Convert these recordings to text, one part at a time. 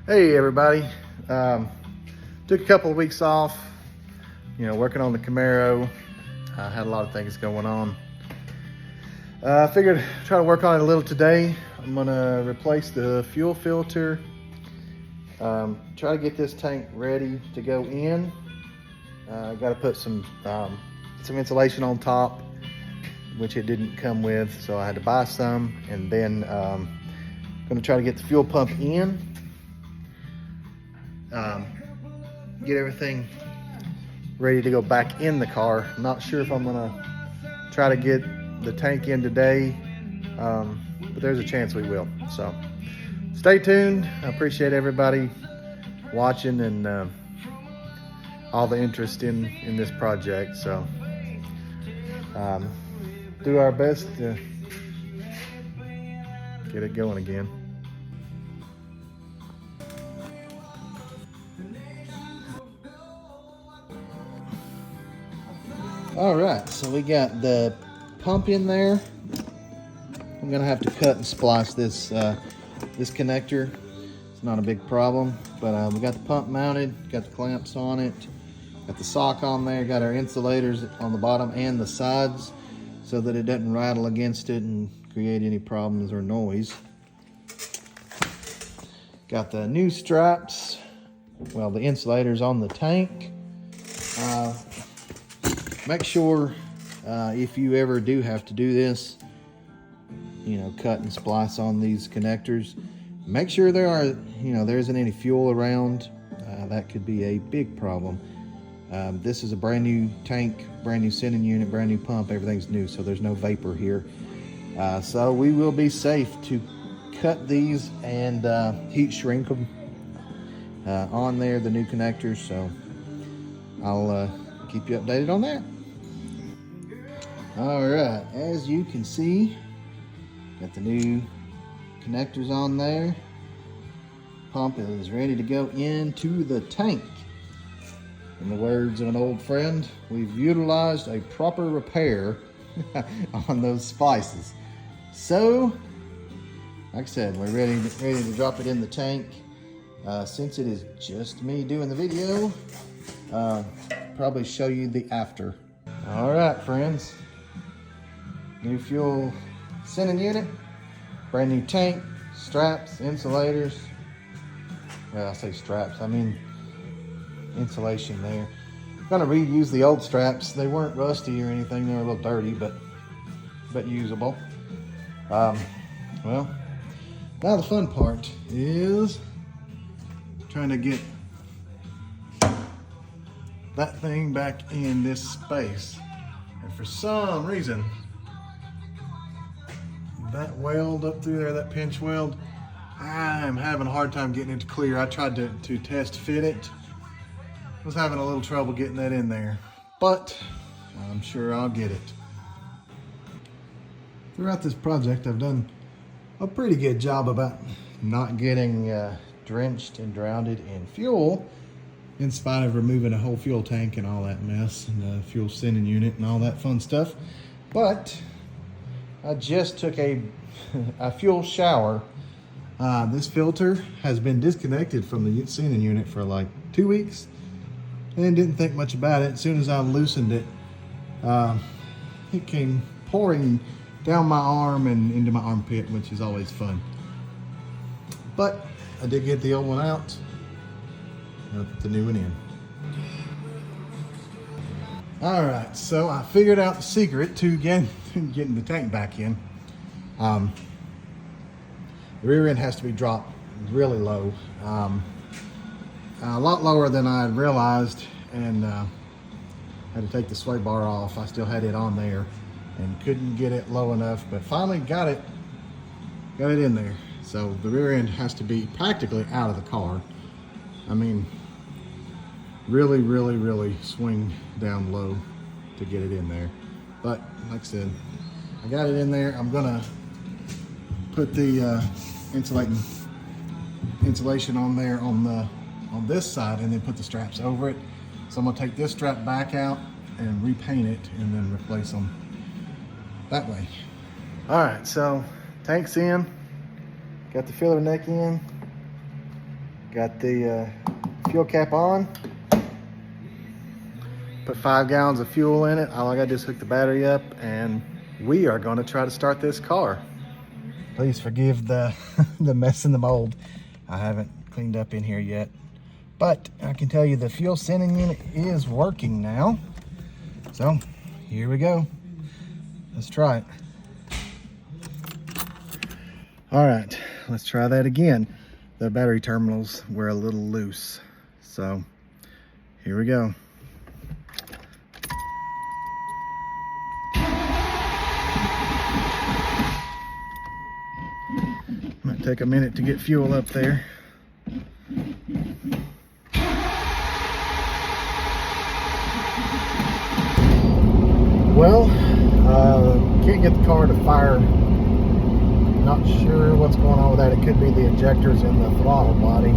Hey everybody, took a couple of weeks off, working on the Camaro. Had a lot of things going on. I figured try to work on it a little today. I'm gonna replace the fuel filter, try to get this tank ready to go in. Got to put some insulation on top, which it didn't come with, so I had to buy some, and then gonna try to get the fuel pump in. Get everything ready to go back in the car. I'm not sure if I'm gonna try to get the tank in today, but there's a chance we will. So stay tuned. I appreciate everybody watching and all the interest in this project. So do our best to get it going again. All right, so we got the pump in there. I'm gonna have to cut and splice this this connector. It's not a big problem, but we got the pump mounted, got the clamps on it, got the sock on there, got our insulators on the bottom and the sides so that it doesn't rattle against it and create any problems or noise. Got the new straps, well, the insulators on the tank. Make sure if you ever do have to do this, cut and splice on these connectors, make sure there isn't any fuel around. That could be a big problem. This is a brand new tank, brand new sending unit, brand new pump, everything's new, so there's no vapor here. So we will be safe to cut these and heat shrink them on there, the new connectors. So I'll keep you updated on that. All right, as you can see, got the new connectors on there. Pump is ready to go into the tank. In the words of an old friend, we've utilized a proper repair on those splices. So, like I said, we're ready to drop it in the tank. Since it is just me doing the video, probably show you the after. All right, friends. New fuel sending unit, brand new tank, straps, insulators. Well, I say straps, I mean insulation there. I'm gonna reuse the old straps. They weren't rusty or anything. They were a little dirty, but usable. Well, now the fun part is trying to get that thing back in this space. And for some reason, that weld up through there, that pinch weld, I'm having a hard time getting it to clear. I tried to test fit it. Was having a little trouble getting that in there, but I'm sure I'll get it. Throughout this project, I've done a pretty good job about not getting drenched and drowned in fuel, in spite of removing a whole fuel tank and all that mess, and the fuel sending unit and all that fun stuff. But I just took a fuel shower. This filter has been disconnected from the sending unit for like 2 weeks, and didn't think much about it. As soon as I loosened it, it came pouring down my arm and into my armpit, which is always fun. But I did get the old one out. I'll put the new one in. All right, so I figured out the secret to getting the tank back in. The rear end has to be dropped really low, a lot lower than I had realized, and had to take the sway bar off. I still had it on there and couldn't get it low enough, but finally got it in there. So the rear end has to be practically out of the car. I mean, really swing down low to get it in there. But like I said, I got it in there. I'm gonna put the insulation on there on this side, and then put the straps over it. So I'm gonna take this strap back out and repaint it, and then replace them that way. All right, so tank's in, got the filler neck in. Got the fuel cap on. Put 5 gallons of fuel in it. All I gotta do is hook the battery up, and we are gonna try to start this car. Please forgive the the mess in the mold. I haven't cleaned up in here yet, but I can tell you the fuel sending unit is working now. So here we go. Let's try it. All right, let's try that again. The battery terminals were a little loose, so here we go. Might take a minute to get fuel up there. Well, can't get the car to fire. Not sure what's going on with that. It could be the injectors in the throttle body.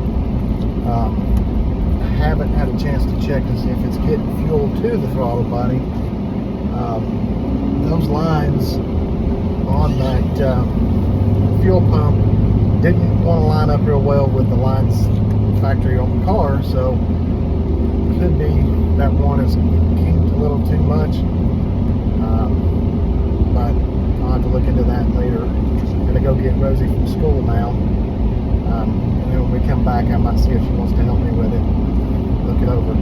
I haven't had a chance to check to see if it's getting fuel to the throttle body. Those lines on that fuel pump didn't want to line up real well with the lines factory on the car, so could be that one is kinked a little too much. But I'll have to look into that later. I'm gonna go get Rosie from school now, and then when we come back, I might see if she wants to help me with it, look it over.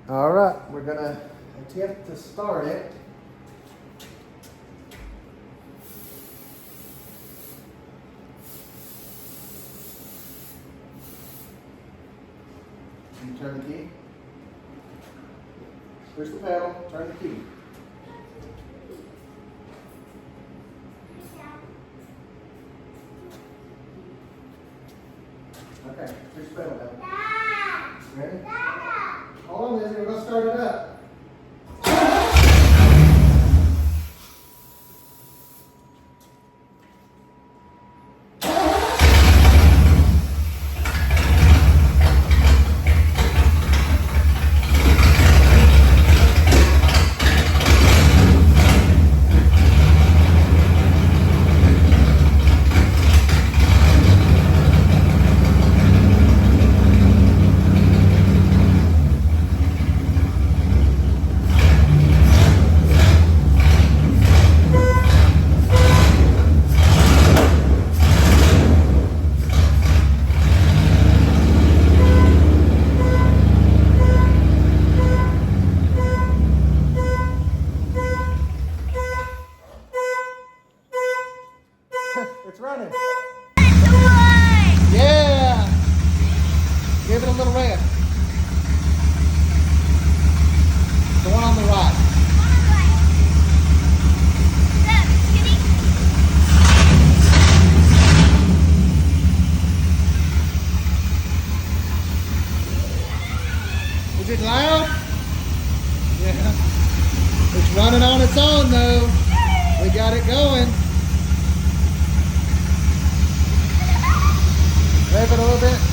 All right, we're gonna attempt to start it. Can you turn the key? Push the pedal, turn the key. Okay, push the pedal down. Ready? Hold on, Lizzie, we're gonna start it up. It's running. Yeah. Give it a little rev. The one on the right. Is it loud? Yeah. It's running on its own though. We got it going. Rev it a little bit.